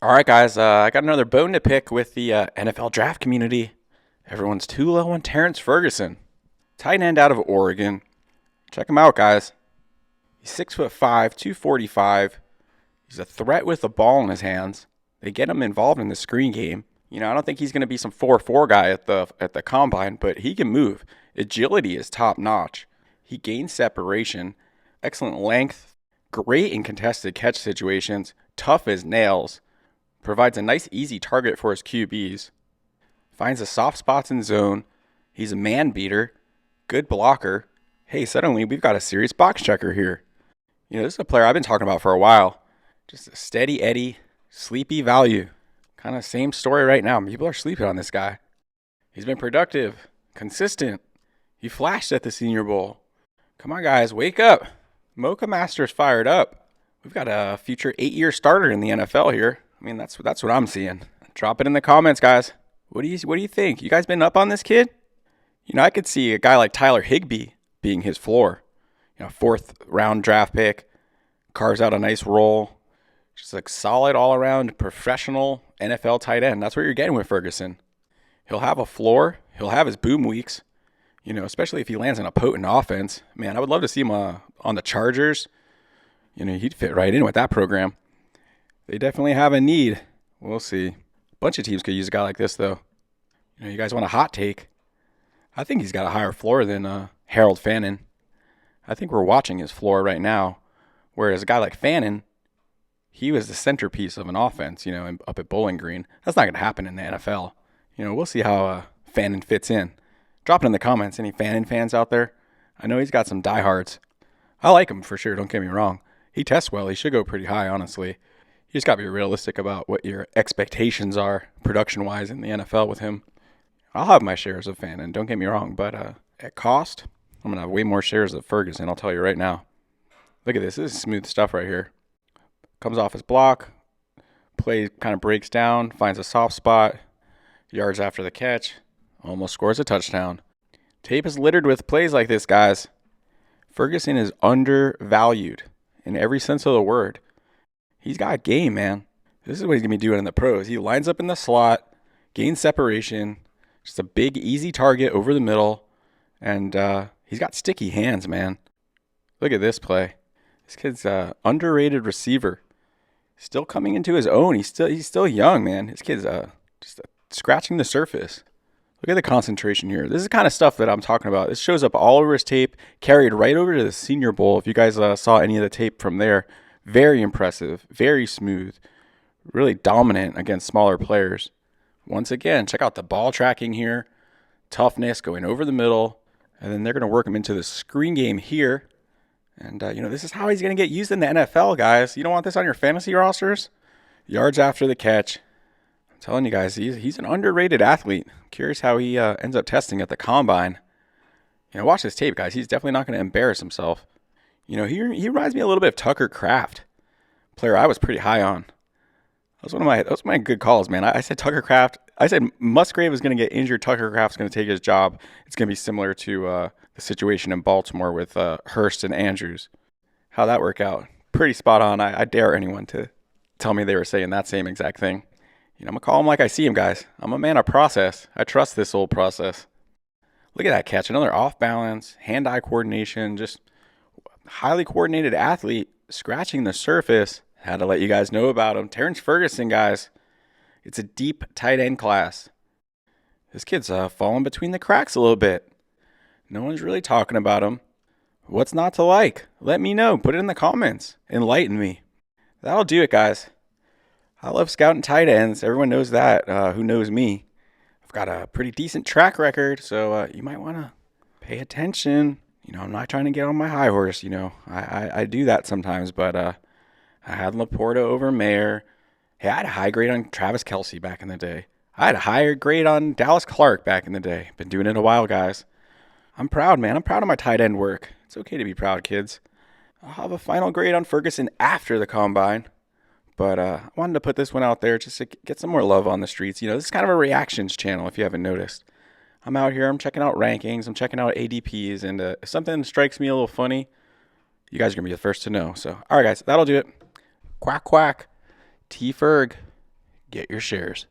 All right, guys. I got another bone to pick with the NFL draft community. Everyone's too low on Terrance Ferguson, tight end out of Oregon. Check him out, guys. He's 6'5", 245. He's a threat with the ball in his hands. They get him involved in the screen game. I don't think he's going to be some 4-4 guy at the combine, but he can move. Agility is top notch. He gains separation, excellent length, great in contested catch situations, tough as nails. Provides a nice, easy target for his QBs. Finds the soft spots in zone. He's a man beater. Good blocker. Hey, suddenly we've got a serious box checker here. This is a player I've been talking about for a while. Just a steady Eddie, sleepy value. Kind of same story right now. People are sleeping on this guy. He's been productive, consistent. He flashed at the Senior Bowl. Come on, guys, wake up. Mocha Master's fired up. We've got a future 8-year starter in the NFL here. That's what I'm seeing. Drop it in the comments, guys. What do you think? You guys been up on this kid? I could see a guy like Tyler Higbee being his floor. 4th round draft pick, carves out a nice role. Just like solid all around professional NFL tight end. That's what you're getting with Ferguson. He'll have a floor. He'll have his boom weeks. Especially if he lands in a potent offense. Man, I would love to see him on the Chargers. He'd fit right in with that program. They definitely have a need. We'll see. A bunch of teams could use a guy like this, though. You guys want a hot take? I think he's got a higher floor than Harold Fannin. I think we're watching his floor right now. Whereas a guy like Fannin, he was the centerpiece of an offense, up at Bowling Green. That's not going to happen in the NFL. We'll see how Fannin fits in. Drop it in the comments. Any Fannin fans out there? I know he's got some diehards. I like him for sure, don't get me wrong. He tests well. He should go pretty high, honestly. You just got to be realistic about what your expectations are production-wise in the NFL with him. I'll have my shares of Fannin, don't get me wrong, but at cost, I'm going to have way more shares of Ferguson, I'll tell you right now. Look at this. This is smooth stuff right here. Comes off his block, play kind of breaks down, finds a soft spot, yards after the catch, almost scores a touchdown. Tape is littered with plays like this, guys. Ferguson is undervalued in every sense of the word. He's got game, man. This is what he's going to be doing in the pros. He lines up in the slot, gains separation, just a big, easy target over the middle, and he's got sticky hands, man. Look at this play. This kid's an underrated receiver. Still coming into his own. He's still young, man. This kid's just scratching the surface. Look at the concentration here. This is the kind of stuff that I'm talking about. This shows up all over his tape, carried right over to the Senior Bowl. If you guys saw any of the tape from there, very impressive, very smooth, really dominant against smaller players. Once again, check out the ball tracking here, toughness going over the middle, and then they're going to work him into the screen game here. And, this is how he's going to get used in the NFL, guys. You don't want this on your fantasy rosters? Yards after the catch. I'm telling you guys, he's an underrated athlete. I'm curious how he ends up testing at the combine. Watch this tape, guys. He's definitely not going to embarrass himself. He reminds me a little bit of Tucker Kraft, player I was pretty high on. Those were my good calls, man. I said Tucker Kraft. I said Musgrave is going to get injured. Tucker Kraft's going to take his job. It's going to be similar to the situation in Baltimore with Hurst and Andrews. How'd that work out? Pretty spot on. I dare anyone to tell me they were saying that same exact thing. I'm going to call him like I see him, guys. I'm a man of process. I trust this old process. Look at that catch. Another off balance, hand-eye coordination, just highly coordinated athlete scratching the surface. Had to let you guys know about him. Terrance Ferguson, guys. It's a deep tight end class. This kid's falling between the cracks a little bit. No one's really talking about him. What's not to like? Let me know. Put it in the comments. Enlighten me. That'll do it, guys. I love scouting tight ends. Everyone knows that. Who knows me? I've got a pretty decent track record, so you might want to pay attention. I'm not trying to get on my high horse. I do that sometimes, but I had Laporta over Mayer. Hey, I had a high grade on Travis Kelce back in the day. I had a higher grade on Dallas Clark back in the day. Been doing it a while, guys. I'm proud, man. I'm proud of my tight end work. It's okay to be proud, kids. I'll have a final grade on Ferguson after the combine. But I wanted to put this one out there just to get some more love on the streets. This is kind of a reactions channel, if you haven't noticed. I'm out here. I'm checking out rankings. I'm checking out ADPs. And if something strikes me a little funny, you guys are going to be the first to know. So, all right, guys, that'll do it. Quack, quack. T-Ferg. get your shares.